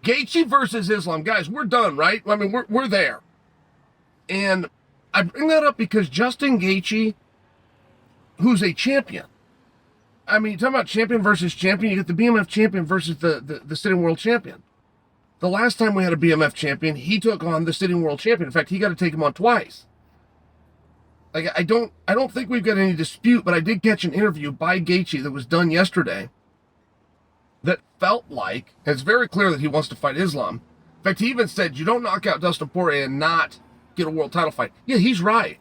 Gaethje versus Islam. Guys, we're done, right? I mean, we're there. And I bring that up because Justin Gaethje, who's a champion. I mean, you're talking about champion versus champion. You get the BMF champion versus the sitting world champion. The last time we had a BMF champion, he took on the sitting world champion. In fact, he got to take him on twice. Like, I don't think we've got any dispute, but I did catch an interview by Gaethje that was done yesterday that felt like, and it's very clear that he wants to fight Islam. In fact, he even said, you don't knock out Dustin Poirier and not get a world title fight. Yeah, he's right.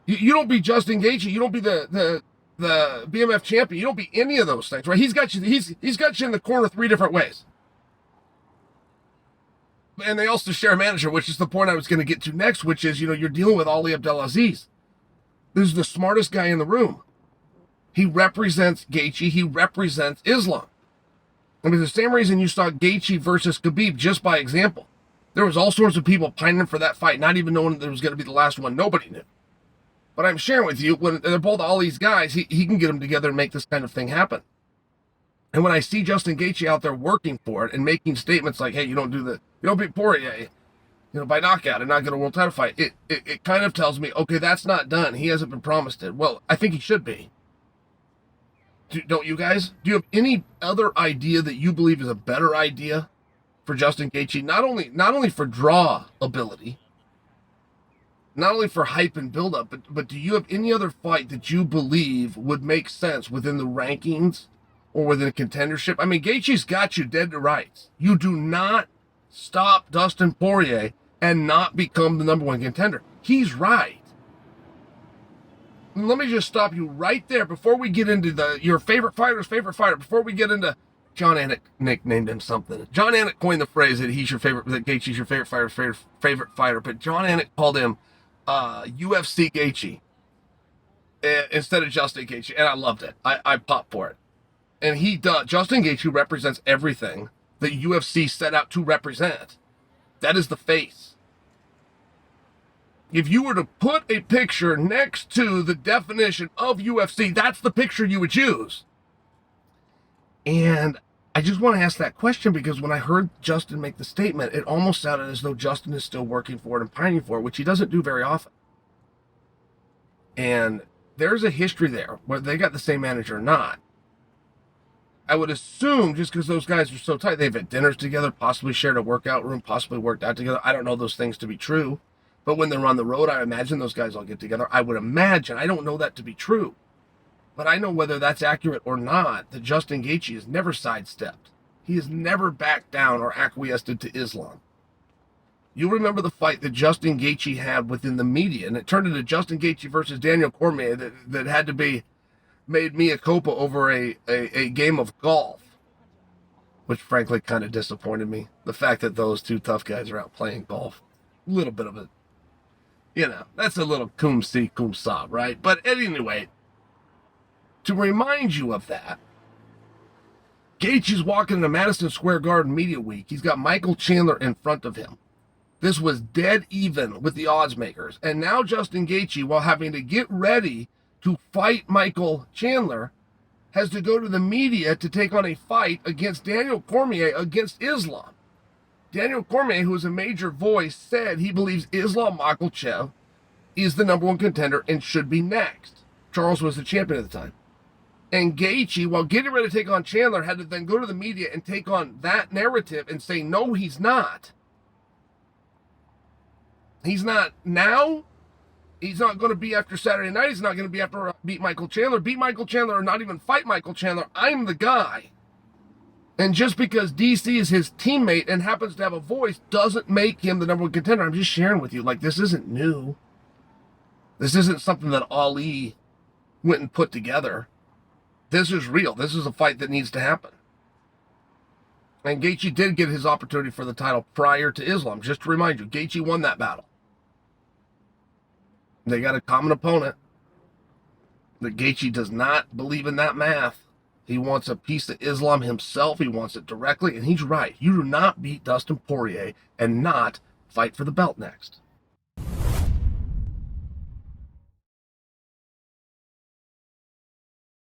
You don't be Justin Gaethje. You don't be the BMF champion. You don't be any of those things, right? He's got you in the corner 3 different ways. And they also share a manager, which is the point I was going to get to next, which is, you're dealing with Ali Abdelaziz. This is the smartest guy in the room. He represents Gaethje. He represents Islam. I mean, the same reason you saw Gaethje versus Khabib, just by example. There was all sorts of people pining for that fight, not even knowing that it was going to be the last one. Nobody knew. But I'm sharing with you, when they're both Ali's guys, he can get them together and make this kind of thing happen. And when I see Justin Gaethje out there working for it and making statements like, hey, you don't beat Poirier, by knockout and not get a world title fight, it kind of tells me, okay, that's not done. He hasn't been promised it. Well, I think he should be. Don't you guys? Do you have any other idea that you believe is a better idea for Justin Gaethje? Not only for draw ability, not only for hype and build-up, but do you have any other fight that you believe would make sense within the rankings or within a contendership? I mean, Gaethje's got you dead to rights. You do not stop Dustin Poirier and not become the number 1 contender. He's right. Let me just stop you right there before we get into your favorite fighter's favorite fighter. Before we get into John Anik nicknamed him something. John Anik coined the phrase that Gaethje's your favorite fighter's favorite fighter, but John Anik called him UFC Gaethje instead of Justin Gaethje, and I loved it. I popped for it. And he does. Justin Gaethje represents everything that UFC set out to represent. That is the face. If you were to put a picture next to the definition of UFC, that's the picture you would choose. And I just want to ask that question because when I heard Justin make the statement, it almost sounded as though Justin is still working for it and pining for it, which he doesn't do very often. And there's a history there, whether they got the same manager or not. I would assume just because those guys are so tight, they've had dinners together, possibly shared a workout room, possibly worked out together. I don't know those things to be true. But when they're on the road, I imagine those guys all get together. I would imagine. I don't know that to be true. But I know whether that's accurate or not, that Justin Gaethje has never sidestepped. He has never backed down or acquiesced to Islam. You remember the fight that Justin Gaethje had within the media, and it turned into Justin Gaethje versus Daniel Cormier that had to be made mea culpa over a game of golf, which frankly kind of disappointed me. The fact that those two tough guys are out playing golf. A little bit of it. That's a little cum si, cum sa, right? But anyway, to remind you of that, Gaethje's walking into Madison Square Garden Media Week. He's got Michael Chandler in front of him. This was dead even with the odds makers. And now Justin Gaethje, while having to get ready to fight Michael Chandler, has to go to the media to take on a fight against Daniel Cormier against Islam. Daniel Cormier, who is a major voice, said he believes Islam Makhachev is the number 1 contender and should be next. Charles was the champion at the time. And Gaethje, while getting ready to take on Chandler, had to then go to the media and take on that narrative and say, no, he's not. He's not now. He's not going to be after Saturday night. He's not going to be after beat Michael Chandler. Beat Michael Chandler or not even fight Michael Chandler. I'm the guy. And just because DC is his teammate and happens to have a voice doesn't make him the number 1 contender. I'm just sharing with you, this isn't new. This isn't something that Ali went and put together. This is real. This is a fight that needs to happen. And Gaethje did get his opportunity for the title prior to Islam. Just to remind you, Gaethje won that battle. They got a common opponent. That Gaethje does not believe in that math. He wants a piece of Islam himself. He wants it directly, and he's right. You do not beat Dustin Poirier and not fight for the belt next.